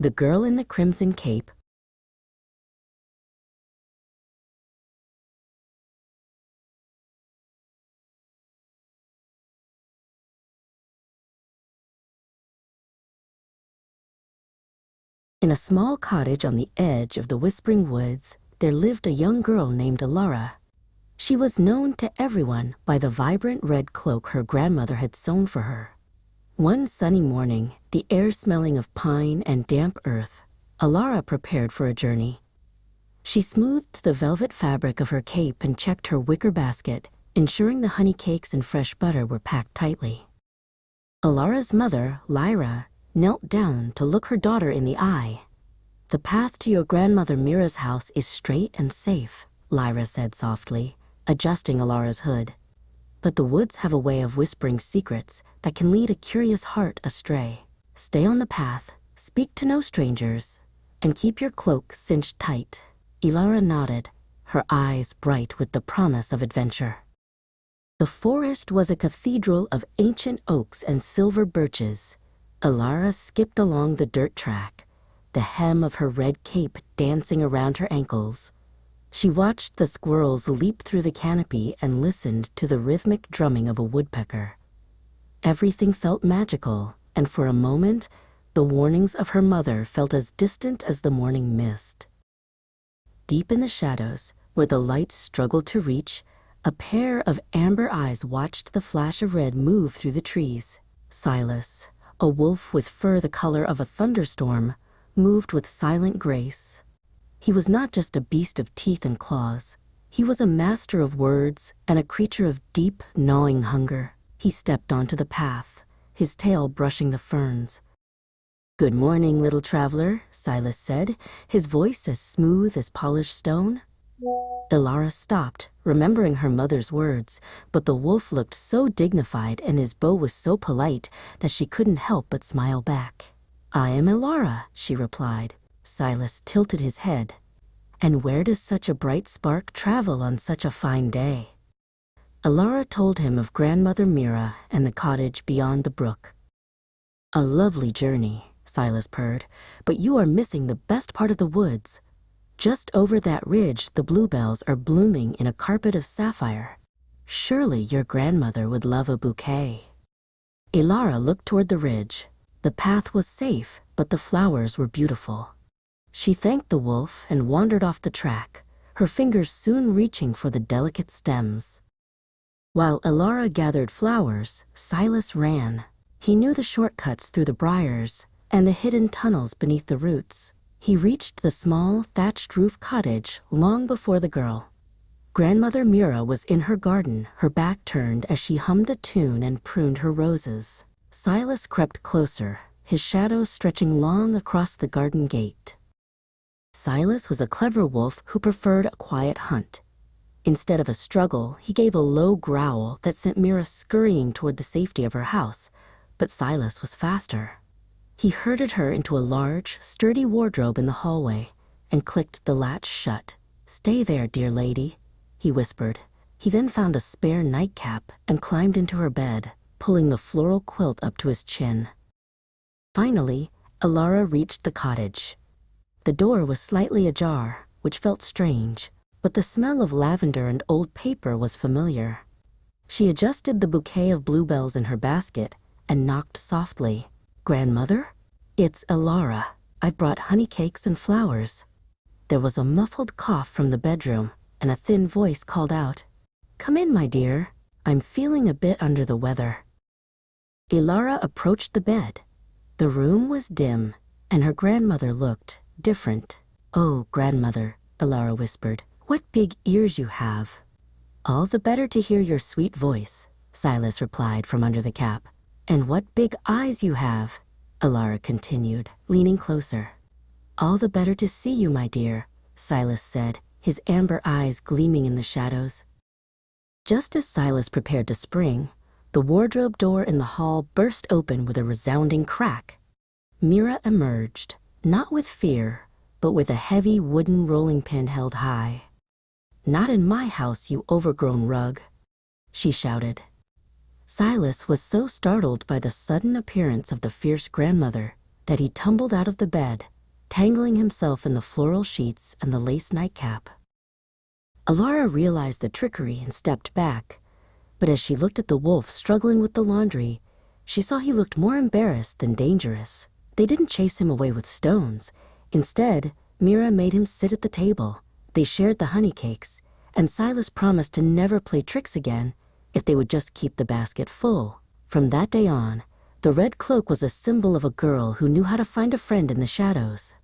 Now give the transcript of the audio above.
The Girl in the Crimson Cape. In a small cottage on the edge of the Whispering Woods, there lived a young girl named Alara. She was known to everyone by the vibrant red cloak her grandmother had sewn for her. One sunny morning, the air smelling of pine and damp earth, Alara prepared for a journey. She smoothed the velvet fabric of her cape and checked her wicker basket, ensuring the honey cakes and fresh butter were packed tightly. Alara's mother, Lyra, knelt down to look her daughter in the eye. "The path to your grandmother Mira's house is straight and safe," Lyra said softly, adjusting Alara's hood. "But the woods have a way of whispering secrets that can lead a curious heart astray. Stay on the path, speak to no strangers, and keep your cloak cinched tight." Alara nodded, her eyes bright with the promise of adventure. The forest was a cathedral of ancient oaks and silver birches. Alara skipped along the dirt track, the hem of her red cape dancing around her ankles. She watched the squirrels leap through the canopy and listened to the rhythmic drumming of a woodpecker. Everything felt magical, and for a moment, the warnings of her mother felt as distant as the morning mist. Deep in the shadows, where the light struggled to reach, a pair of amber eyes watched the flash of red move through the trees. Silas, a wolf with fur the color of a thunderstorm, moved with silent grace. He was not just a beast of teeth and claws. He was a master of words and a creature of deep, gnawing hunger. He stepped onto the path, his tail brushing the ferns. "Good morning, little traveler," Silas said, his voice as smooth as polished stone. Alara stopped, remembering her mother's words, but the wolf looked so dignified and his bow was so polite that she couldn't help but smile back. "I am Alara," she replied. Silas tilted his head. "And where does such a bright spark travel on such a fine day?" Alara told him of Grandmother Mira and the cottage beyond the brook. "A lovely journey," Silas purred, "but you are missing the best part of the woods. Just over that ridge, the bluebells are blooming in a carpet of sapphire. Surely your grandmother would love a bouquet." Alara looked toward the ridge. The path was safe, but the flowers were beautiful. She thanked the wolf and wandered off the track, her fingers soon reaching for the delicate stems. While Alara gathered flowers, Silas ran. He knew the shortcuts through the briars and the hidden tunnels beneath the roots. He reached the small, thatched-roof cottage long before the girl. Grandmother Mira was in her garden, her back turned as she hummed a tune and pruned her roses. Silas crept closer, his shadow stretching long across the garden gate. Silas was a clever wolf who preferred a quiet hunt. Instead of a struggle, he gave a low growl that sent Mira scurrying toward the safety of her house, but Silas was faster. He herded her into a large, sturdy wardrobe in the hallway and clicked the latch shut. "Stay there, dear lady," he whispered. He then found a spare nightcap and climbed into her bed, pulling the floral quilt up to his chin. Finally, Alara reached the cottage. The door was slightly ajar, which felt strange, but the smell of lavender and old paper was familiar. She adjusted the bouquet of bluebells in her basket and knocked softly. "Grandmother? It's Alara. I've brought honey cakes and flowers." There was a muffled cough from the bedroom, and a thin voice called out, "Come in, my dear. I'm feeling a bit under the weather." Alara approached the bed. The room was dim, and her grandmother looked different. "Oh, grandmother," Alara whispered, "what big ears you have." "All the better to hear your sweet voice," Silas replied from under the cap. "And what big eyes you have," Alara continued, leaning closer. "All the better to see you, my dear," Silas said, his amber eyes gleaming in the shadows. Just as Silas prepared to spring, the wardrobe door in the hall burst open with a resounding crack. Mira emerged, not with fear, but with a heavy wooden rolling pin held high. "Not in my house, you overgrown rug," she shouted. Silas was so startled by the sudden appearance of the fierce grandmother that he tumbled out of the bed, tangling himself in the floral sheets and the lace nightcap. Alara realized the trickery and stepped back, but as she looked at the wolf struggling with the laundry, she saw he looked more embarrassed than dangerous. They didn't chase him away with stones. Instead, Mira made him sit at the table. They shared the honey cakes, and Silas promised to never play tricks again if they would just keep the basket full. From that day on, the red cloak was a symbol of a girl who knew how to find a friend in the shadows.